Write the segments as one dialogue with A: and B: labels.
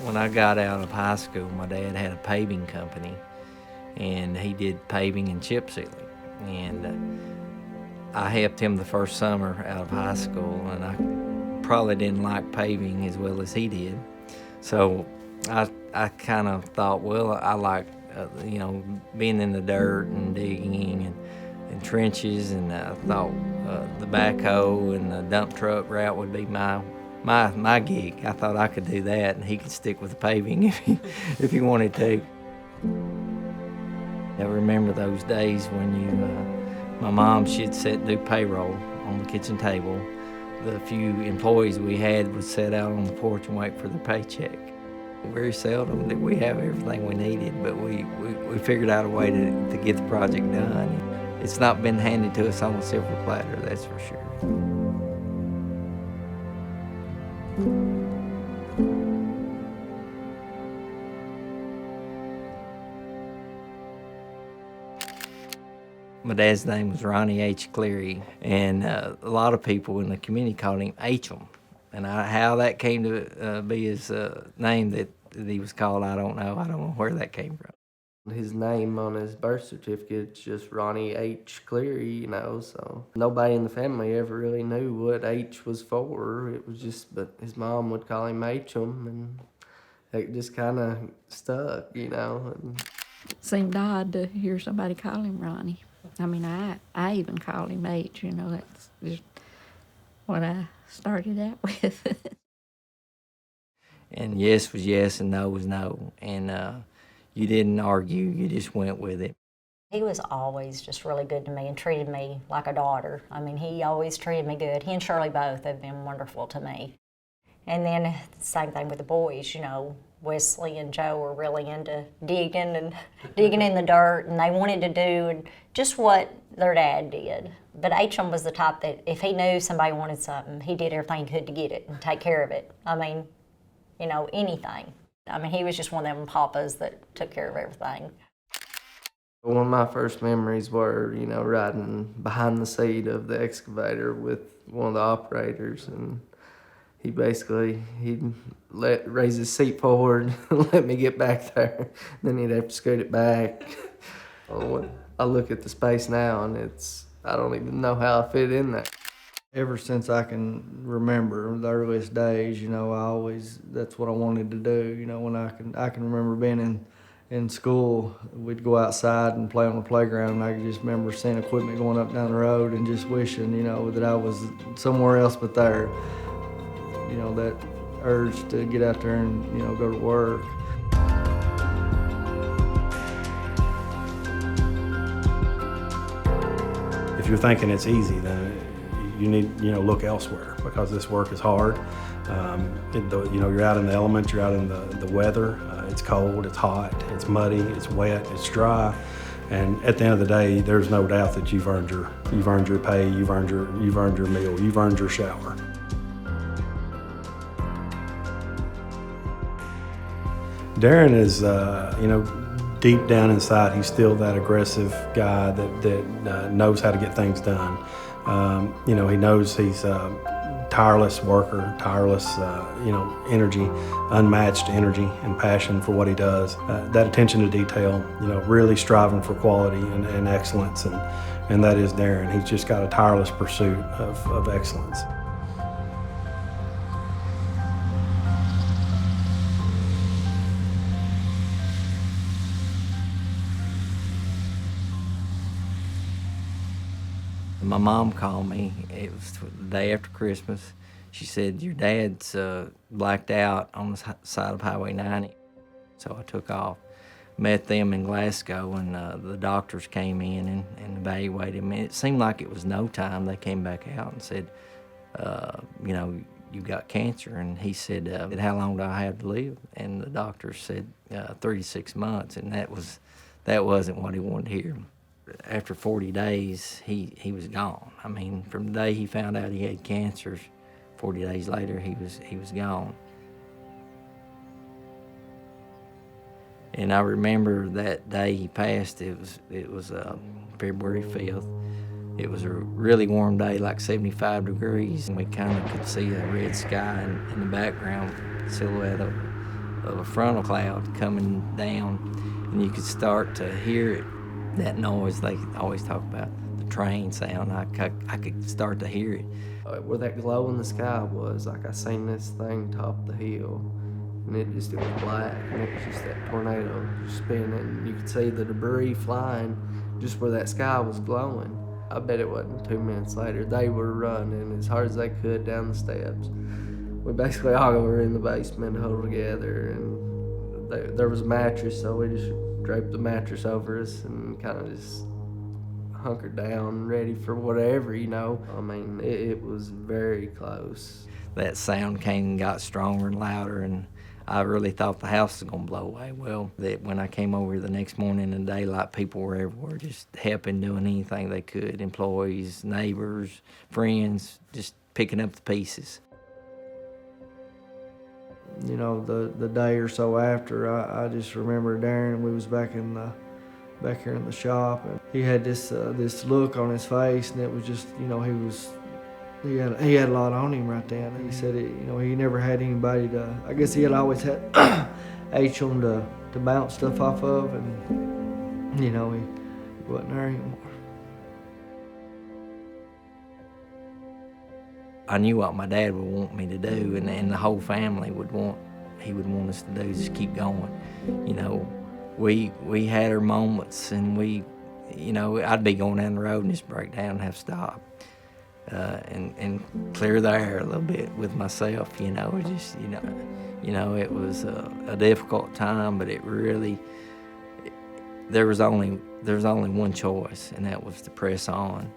A: When I got out of high school, my dad had a paving company, and he did paving and chip sealing. And I helped him the first summer out of high school, and I probably didn't like paving as well as he did. So I kind of thought, well, I like, being in the dirt and digging and trenches, and I thought the backhoe and the dump truck route would be my gig. I thought I could do that, and he could stick with the paving if he wanted to. I remember those days when my mom, she'd sit and do payroll on the kitchen table. The few employees we had would sit out on the porch and wait for their paycheck. Very seldom did we have everything we needed, but we figured out a way to get the project done. It's not been handed to us on a silver platter, that's for sure. My dad's name was Ronnie H Cleary, and a lot of people in the community called him H-em. And how that came to be his name that he was called, I don't know. I don't know where that came from.
B: His name on his birth certificate is just Ronnie H Cleary, so nobody in the family ever really knew what H was for. It was just, but his mom would call him H-em, and it just kind of stuck, And
C: Seemed odd to hear somebody call him Ronnie. I mean, I even called him H, that's just what I started out with.
A: And yes was yes and no was no. And you didn't argue, you just went with it.
D: He was always just really good to me and treated me like a daughter. I mean, he always treated me good. He and Shirley both have been wonderful to me. And then the same thing with the boys, Wesley and Joe were really into digging in the dirt, and they wanted to do just what their dad did. But H.M. was the type that if he knew somebody wanted something, he did everything he could to get it and take care of it. I mean, anything. I mean, he was just one of them papas that took care of everything.
B: One of my first memories were, riding behind the seat of the excavator with one of the operators, and he'd raise his seat forward and let me get back there. Then he'd have to scoot it back. I look at the space now, and I don't even know how I fit in there.
E: Ever since I can remember the earliest days, that's what I wanted to do. When I can remember being in school, we'd go outside and play on the playground, and I could just remember seeing equipment going up down the road and just wishing, that I was somewhere else but there. That urge to get out there and, go to work.
F: If you're thinking it's easy, then you need, look elsewhere, because this work is hard. You're out in the elements, you're out in the weather. It's cold, it's hot, it's muddy, it's wet, it's dry. And at the end of the day, there's no doubt that you've earned your pay, you've earned your meal, you've earned your shower. Darren is, deep down inside, he's still that aggressive guy that knows how to get things done. He knows he's a tireless worker, tireless, energy, unmatched energy and passion for what he does. That attention to detail, really striving for quality and excellence, and that is Darren. He's just got a tireless pursuit of excellence.
A: My mom called me. It was the day after Christmas. She said, your dad's blacked out on the side of Highway 90. So I took off, met them in Glasgow, and the doctors came in and evaluated him. And it seemed like it was no time. They came back out and said, you've got cancer. And he said, how long do I have to live? And the doctor said 36 months, and that wasn't what he wanted to hear. After 40 days, he was gone. I mean, from the day he found out he had cancer, 40 days later, he was gone. And I remember that day he passed. It was February 5th. It was a really warm day, like 75 degrees, and we kind of could see a red sky in the background, silhouette of a frontal cloud coming down, and you could start to hear it. That noise they always talk about, the train sound. I could start to hear it.
B: Where that glow in the sky was, like I seen this thing top the hill, and it was black, and it was just that tornado spinning, and you could see the debris flying just where that sky was glowing. I bet it wasn't 2 minutes later, they were running as hard as they could down the steps. We basically all were in the basement huddled together, and there was a mattress, so we just draped the mattress over us and kind of just hunkered down, ready for whatever, you know. I mean, it was very close.
A: That sound came and got stronger and louder, and I really thought the house was gonna blow away. Well, when I came over the next morning in daylight, people were everywhere, just helping, doing anything they could. Employees, neighbors, friends, just picking up the pieces.
E: You know, the day or so after, I just remember Darren. We was back here in the shop, and he had this look on his face, and it was just, you know, he had a lot on him right then. And he said, you know, he never had anybody to. I guess he had always had H-em to bounce stuff off of, and you know, he wasn't there anymore.
A: I knew what my dad would want me to do, and the whole family would want us to do, just keep going. You know, we had our moments, and you know, I'd be going down the road and just break down and have to stop. And clear the air a little bit with myself, you know. It just, you know, it was a difficult time, but there was only one choice, and that was to press on.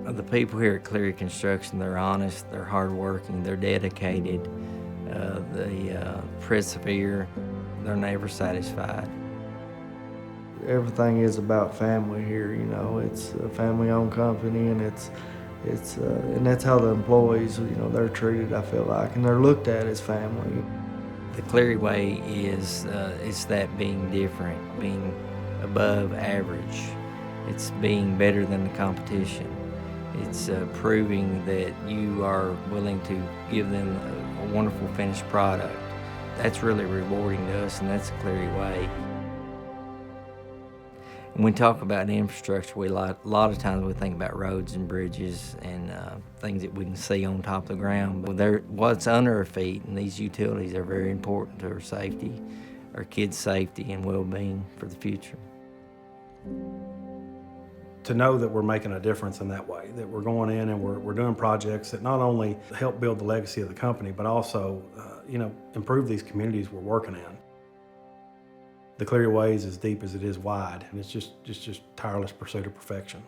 A: The people here at Cleary Construction, they're honest, they're hardworking, they're dedicated, they persevere, they're never satisfied.
E: Everything is about family here, you know. It's a family-owned company, and and that's how the employees, you know, they're treated, I feel like, and they're looked at as family.
A: The Cleary Way is that being different, being above average. It's being better than the competition. It's proving that you are willing to give them a wonderful finished product. That's really rewarding to us, and that's the Cleary Way. When we talk about infrastructure, a lot of times we think about roads and bridges and things that we can see on top of the ground. But what's under our feet, and these utilities are very important to our safety, our kids' safety and well-being for the future.
F: To know that we're making a difference in that way, that we're going in and we're doing projects that not only help build the legacy of the company, but also, you know, improve these communities we're working in. The Cleary Way is as deep as it is wide, and it's just tireless pursuit of perfection.